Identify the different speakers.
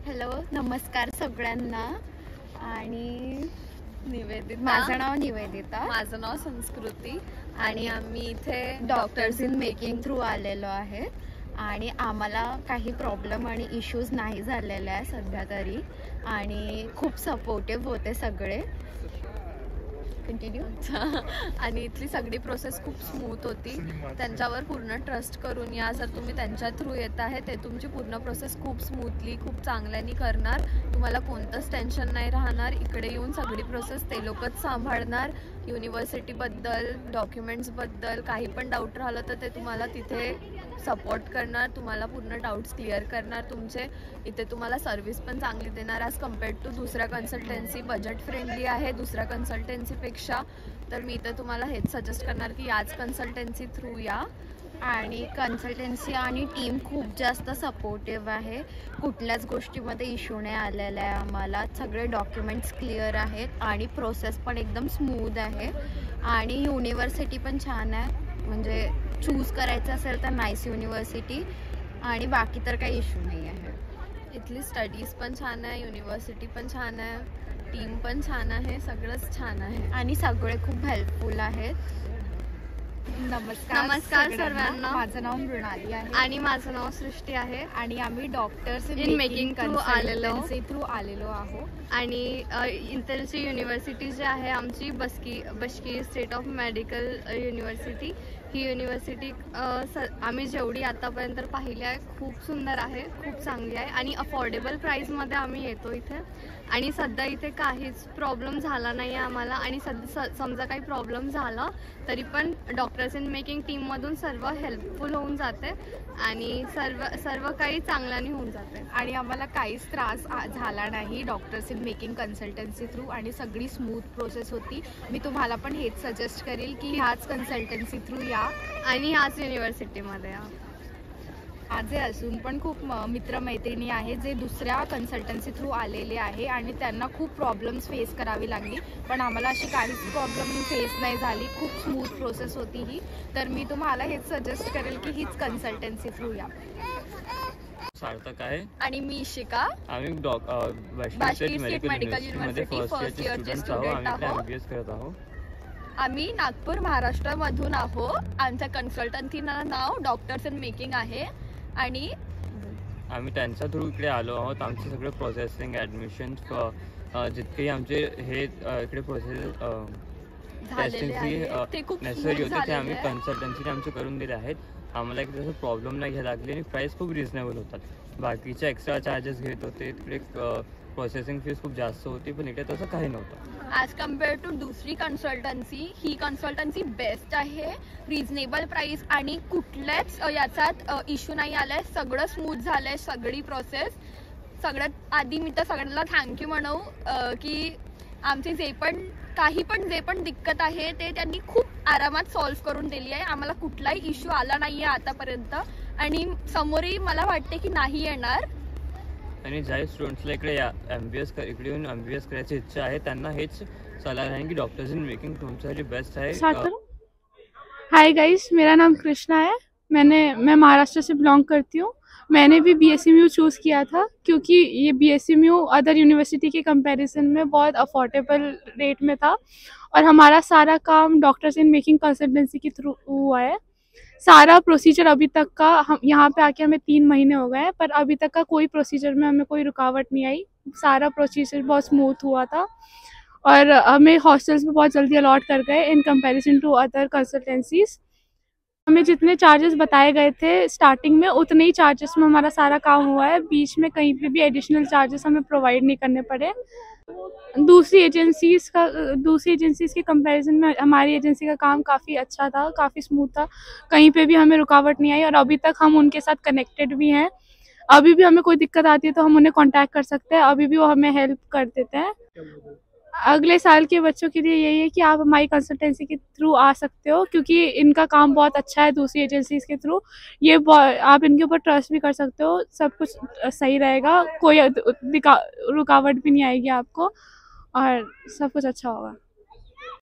Speaker 1: Hello, नमस्कार सगळ्यांना. आणि माझं नाव निवेदिता.
Speaker 2: माझं नाव संस्कृती.
Speaker 1: आणि आम्ही इथे डॉक्टर्स इन मेकिंग थ्रू आलेलो आहे. आणि आम्हाला काही प्रॉब्लेम आणि इश्यूज नाही झालेले आहे सध्या तरी. आणि खूप सपोर्टिव्ह होते सगळे. कंटिन्यू.
Speaker 2: आणि इथली सगळी प्रोसेस खूप स्मूथ होती. त्यांच्यावर पूर्ण ट्रस्ट करून या. जर तुम्ही त्यांच्या थ्रू येत आहे ते तुमची पूर्ण प्रोसेस खूप स्मूथली खूप चांगल्याने करणार. तुम्हाला कोणतंच टेन्शन नाही राहणार. इकडे येऊन सगळी प्रोसेस ते लोकच सांभाळणार. युनिव्हर्सिटीबद्दल, डॉक्युमेंट्सबद्दल काही पण डाऊट राहिलं तर ते तुम्हाला तिथे सपोर्ट करणार. तुम्हाला पूर्ण डाऊट्स क्लिअर करणार तुमचे. इथे तुम्हाला सर्व्हिस पण चांगली देणार. ॲज कम्पेअर्ड टू दुसऱ्या कन्सल्टन्सी बजेट फ्रेंडली आहे दुसऱ्या कन्सल्टन्सीपेक्षा. तर मी इथे तुम्हाला हेच सजेस्ट करणार की याच कन्सल्टन्सी थ्रू या.
Speaker 1: आणि कन्सल्टन्सी आणि टीम खूप जास्त सपोर्टिव्ह आहे. कुठल्याच गोष्टीमध्ये इश्यू नाही आलेला आहे आम्हाला. सगळे डॉक्युमेंट्स क्लिअर आहेत आणि प्रोसेस पण एकदम स्मूथ आहे. आणि युनिव्हर्सिटी पण छान आहे. म्हणजे चूज करायचं असेल तर नाईस युनिव्हर्सिटी. आणि बाकी तर काही इश्यू नाही आहे.
Speaker 2: इथली स्टडीज पण छान आहे, युनिव्हर्सिटी पण छान आहे, टीम पण छान आहे, सगळंच छान आहे.
Speaker 1: आणि सगळे खूप हेल्पफुल आहेत.
Speaker 2: नमस्कार सर्वांना.
Speaker 1: माझं नाव मृणाली आहे.
Speaker 2: आणि माझं नाव सृष्टी आहे.
Speaker 1: आणि आम्ही डॉक्टर्स
Speaker 2: इन मेकिंग थ्रू
Speaker 1: आलेलो आहोत.
Speaker 2: आणि इंटरची युनिव्हर्सिटी जी आहे आमची बशकी स्टेट ऑफ मेडिकल युनिव्हर्सिटी. ही युनिव्हर्सिटी आम्ही जेवढी आतापर्यंत पाहिली आहे खूप सुंदर आहे, खूप चांगली आहे. आणि अफोर्डेबल प्राईसमध्ये आम्ही येतो इथे. आणि सध्या इथे काहीच प्रॉब्लेम झाला नाही आहे आम्हाला. आणि समजा काही प्रॉब्लेम झाला तरी पण डॉक्टर्स इन मेकिंग टीममधून सर्व हेल्पफुल होऊन जाते. आणि सर्व काही चांगल्याने होऊन जाते.
Speaker 1: आणि आम्हाला काहीच त्रास झाला नाही doctors in making consultancy through. आणि सगळी स्मूथ प्रोसेस होती. मी तुम्हाला पण हेच सजेस्ट करेल की ह्याच कन्सल्टन्सी थ्रू या
Speaker 2: आणि ह्याच युनिव्हर्सिटीमध्ये या.
Speaker 1: माझे अजून पण खूप मित्रमैत्रिणी आहेत जे दुसऱ्या कन्सल्टन्सी थ्रू आलेले आहे. आणि त्यांना खूप प्रॉब्लेम्स फेस करावी लागली. पण आम्हाला अशी काहीच प्रॉब्लेम फेस नाही झाली. खूप स्मूथ प्रोसेस होती ही. तर मी तुम्हाला हेच सजेस्ट करेल की हीच कन्सल्टन्सी थ्रू या.
Speaker 3: सार्थक आहे.
Speaker 2: आणि मी इशिका.
Speaker 3: आम्ही बाशकी स्टेट मेडिकल युनिव्हर्सिटीमध्ये फर्स्ट इयरचे स्टुडंट आहोत. आम्ही MBS करत आहोत.
Speaker 2: आम्ही नागपूर महाराष्ट्रामधून आहोत. आमच्या कन्सल्टन्सीचं नाव डॉक्टर्स इन मेकिंग आहे. आणि
Speaker 3: आम्ही त्यांच्या थ्रू इकडे आलो आहोत. आमचे सगळे प्रोसेसिंग ॲडमिशन जितकेही आमचे हे इकडे प्रोसेस टेस्टिंग नेसेसरी होते ते आम्ही कन्सल्टन्सीने आमचे करून दिले आहेत. आम्हाला एक तसं प्रॉब्लेम नाही घ्यायला लागली. आणि प्राईस खूप रिजनेबल होतात. बाकीचे एक्स्ट्रा चार्जेस घेत होते तिकडे. प्रोसेसिंग फीस खूप जास्त होती. पण इकडे तसं काही नव्हतं.
Speaker 2: ॲज कम्पेअर टू दुसरी कन्सल्टन्सी ही कन्सल्टन्सी बेस्ट आहे. रिजनेबल प्राईस आणि कुठल्याच याच्यात इश्यू नाही आला आहे. सगळं स्मूथ झालं आहे सगळी प्रोसेस. सगळ्यात आधी मी तर सगळ्यांना थँक्यू म्हणू की आमचे जे पण दिक्कत आहे ते त्यांनी खूप आरामात सॉल्व्ह करून दिली आहे. आम्हाला कुठलाही इश्यू आला नाही आहे आतापर्यंत. आणि समोरही मला वाटते की नाही येणार.
Speaker 3: आणि ज्या स्टुडंट्सला इकडे इकडे येऊन MBS करायची इच्छा आहे त्यांना हेच सलाह आहे की डॉक्टर्स इन मेकिंग तुमच्यासाठी बेस्ट है.
Speaker 4: हाय गाइस, मेरा नाम कृष्णा है. मैं महाराष्ट्र से बिलोंग करती हूँ. मैंने भी BSMU चूज़ किया था क्योंकि ये BSMU अदर यूनिवर्सिटी के कंपैरिजन में बहुत अफोर्डेबल रेट में था. और हमारा सारा काम doctors in making consultancy K through हुआ है. सारा प्रोसीजर अभी तक का हम यहाँ पे आके हमें 3 महीने हो गए हैं, पर अभी तक का कोई प्रोसीजर में हमें कोई रुकावट नहीं आई. सारा प्रोसीजर बहुत स्मूथ हुआ था. और हमें हॉस्टल्स में बहुत जल्दी अलॉट कर गए in comparison to other consultancies. हमें जितने चार्जेस बताए गए थे स्टार्टिंग में उतने ही चार्जेस में हमारा सारा काम हुआ है. बीच में कहीं पे भी एडिशनल चार्जेस हमें प्रोवाइड नहीं करने पड़े. दूसरी एजेंसीज के कंपैरिजन में हमारी एजेंसी का काम काफ़ी अच्छा था, काफ़ी स्मूथ था. कहीं पे भी हमें रुकावट नहीं आई. और अभी तक हम उनके साथ कनेक्टेड भी हैं. अभी भी हमें कोई दिक्कत आती है तो हम उन्हें कांटेक्ट कर सकते हैं. अभी भी वो हमें हेल्प कर देते हैं. अगले साल के बच्चों के लिए यही है कि आप हमारी कंसल्टेंसी के थ्रू आ सकते हो क्योंकि इनका काम बहुत अच्छा है दूसरी एजेंसीज के थ्रू. ये आप इनके ऊपर ट्रस्ट भी कर सकते हो. सब कुछ सही रहेगा. कोई रुकावट भी नहीं आएगी आपको. और सब कुछ अच्छा होगा.